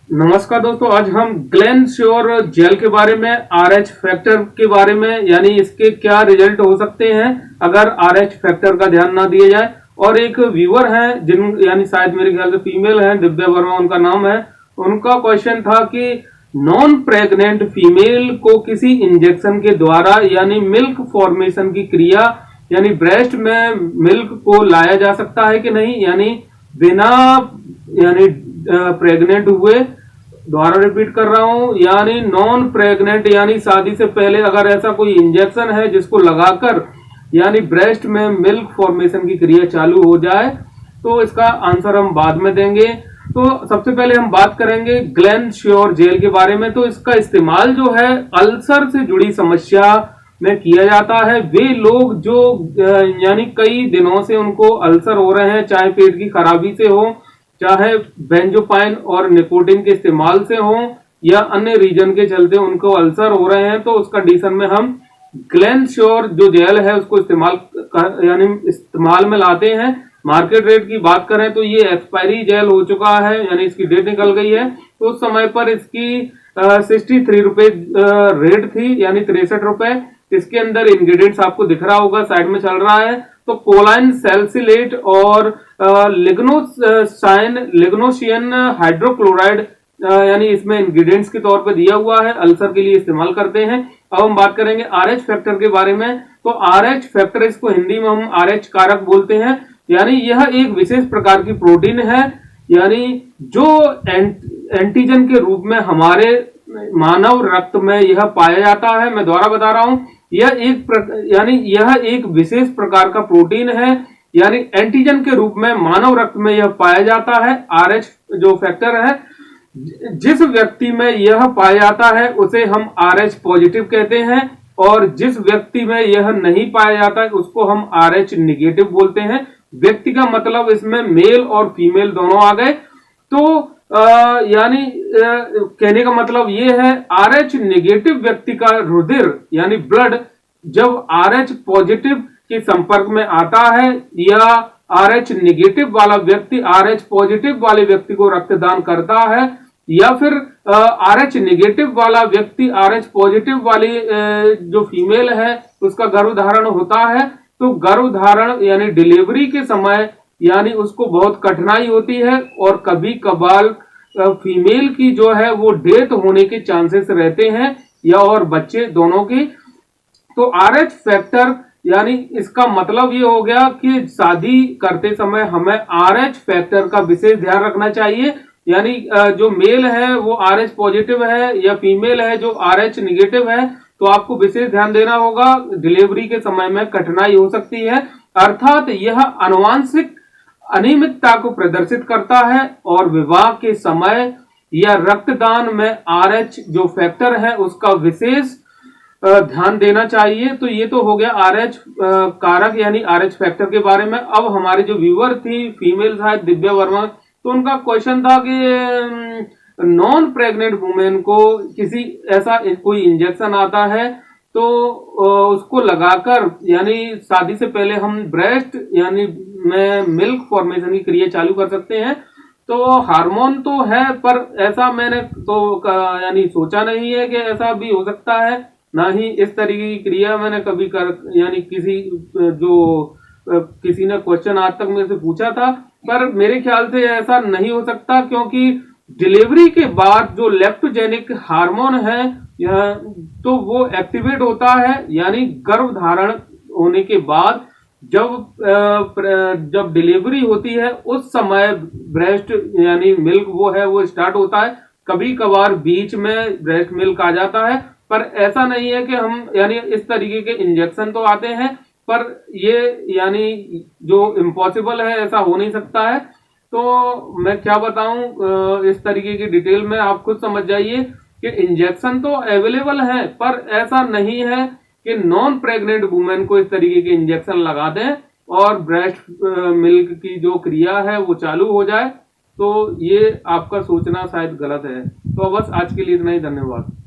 नमस्कार दोस्तों, आज हम ग्लेन श्योर जेल के बारे में, आरएच फैक्टर के बारे में, यानी इसके क्या रिजल्ट हो सकते हैं अगर आरएच फैक्टर का ध्यान ना दिया जाए। और एक व्यूअर हैं जिन यानी शायद मेरे ख्याल से फीमेल हैं, दिव्या वर्मा उनका नाम है। उनका क्वेश्चन था कि नॉन प्रेग्नेंट फीमेल को किसी इंजेक्शन के द्वारा यानी मिल्क फॉर्मेशन की क्रिया यानी ब्रेस्ट में मिल्क को लाया जा सकता है कि नहीं, यानी बिना यानी प्रेग्नेंट हुए, दोबारा रिपीट कर रहा हूं, यानी नॉन प्रेग्नेंट यानी शादी से पहले अगर ऐसा कोई इंजेक्शन है जिसको लगाकर यानी ब्रेस्ट में मिल्क फॉर्मेशन की क्रिया चालू हो जाए, तो इसका आंसर हम बाद में देंगे। तो सबसे पहले हम बात करेंगे ग्लेन श्योर जेल के बारे में। तो इसका इस्तेमाल जो है अल्सर से जुड़ी समस्या में किया जाता है। वे लोग जो यानी कई दिनों से उनको अल्सर हो रहे हैं, चाहे पेट की खराबी से हो, चाहे बेंजोपाइन और निकोटीन के इस्तेमाल से हो, या अन्य रीजन के चलते उनको अल्सर हो रहे हैं, तो उस कंडीशन में हम ग्लेन श्योर जो जेल है उसको इस्तेमाल में लाते हैं। मार्केट रेट की बात करें तो ये एक्सपायरी जेल हो चुका है, यानी इसकी डेट निकल गई है। तो उस समय पर इसकी 63 रुपए रेट थी, यानी 63 रुपए। इसके अंदर इंग्रेडिएंट्स आपको दिख रहा होगा, साइड में चल रहा है। तो कोलाइन सैलिसिलेट और लिग्नोशियन हाइड्रोक्लोराइड यानी इसमें इंग्रेडिएंट्स के तौर पे दिया हुआ है, अल्सर के लिए इस्तेमाल करते हैं। अब हम बात करेंगे आरएच फैक्टर के बारे में। तो आरएच फैक्टर, इसको हिंदी में हम आरएच कारक बोलते हैं, यानी यह एक विशेष प्रकार की प्रोटीन है, यानी जो एंटीजन के रूप में हमारे मानव रक्त में यह पाया जाता है। मैं दोबारा बता रहा हूं, यह एक विशेष प्रकार का प्रोटीन है, यानी एंटीजन के रूप में मानव रक्त में यह पाया जाता है। आरएच जो फैक्टर है, जिस व्यक्ति में यह पाया जाता है उसे हम आरएच पॉजिटिव कहते हैं, और जिस व्यक्ति में यह नहीं पाया जाता है उसको हम आरएच निगेटिव बोलते हैं। व्यक्ति का मतलब इसमें मेल और फीमेल दोनों आ गए। तो कहने का मतलब यह है, आरएच निगेटिव व्यक्ति का रुधिर यानी ब्लड जब आरएच पॉजिटिव के संपर्क में आता है, या आरएच निगेटिव वाला व्यक्ति आरएच पॉजिटिव वाले व्यक्ति को रक्तदान करता है, या फिर आरएच निगेटिव वाला व्यक्ति आरएच पॉजिटिव वाली जो फीमेल है उसका गर्भधारण होता है, तो गर्भधारण यानी डिलीवरी के समय यानी उसको बहुत कठिनाई होती है, और कभी कभार फीमेल की जो है वो डेथ होने के चांसेस रहते हैं, या और बच्चे दोनों की। तो आरएच फैक्टर यानी इसका मतलब ये हो गया कि शादी करते समय हमें आरएच फैक्टर का विशेष ध्यान रखना चाहिए, यानी जो मेल है वो आरएच पॉजिटिव है या फीमेल है जो आरएच निगेटिव है, तो आपको विशेष ध्यान देना होगा। डिलीवरी के समय में कठिनाई हो सकती है, अर्थात यह आनुवांशिक अनियमितता को प्रदर्शित करता है, और विवाह के समय या रक्तदान में आरएच जो फैक्टर है उसका विशेष ध्यान देना चाहिए। तो ये तो हो गया आरएच कारक यानी आरएच फैक्टर के बारे में। अब हमारे जो व्यूअर थी फीमेल शायद दिव्या वर्मा, तो उनका क्वेश्चन था कि नॉन प्रेग्नेंट वुमेन को किसी ऐसा कोई इंजेक्शन आता है तो उसको लगाकर यानी शादी से पहले हम ब्रेस्ट यानी में मिल्क फॉर्मेशन की क्रिया चालू कर सकते हैं। तो हार्मोन तो है, पर ऐसा मैंने तो यानी सोचा नहीं है कि ऐसा भी हो सकता है, ना ही इस तरीके की क्रिया मैंने कभी यानी किसी ने क्वेश्चन आज तक मेरे से पूछा था, पर मेरे ख्याल से ऐसा नहीं हो सकता, क्योंकि डिलीवरी के बाद जो लेप्टोजेनिक हार्मोन है तो वो एक्टिवेट होता है, यानी गर्भधारण होने के बाद जब डिलीवरी होती है उस समय ब्रेस्ट यानी मिल्क वो स्टार्ट होता है। कभी कभार बीच में ब्रेस्ट मिल्क आ जाता है, पर ऐसा नहीं है कि हम यानी इस तरीके के इंजेक्शन तो आते हैं, पर ये यानी जो इम्पॉसिबल है, ऐसा हो नहीं सकता है। तो मैं क्या बताऊं, इस तरीके की डिटेल में आप खुद समझ जाइए कि इंजेक्शन तो अवेलेबल है, पर ऐसा नहीं है कि नॉन प्रेग्नेंट वुमेन को इस तरीके के इंजेक्शन लगा दें और ब्रेस्ट मिल्क की जो क्रिया है वो चालू हो जाए। तो ये आपका सोचना शायद गलत है। तो बस आज के लिए इतना ही, धन्यवाद।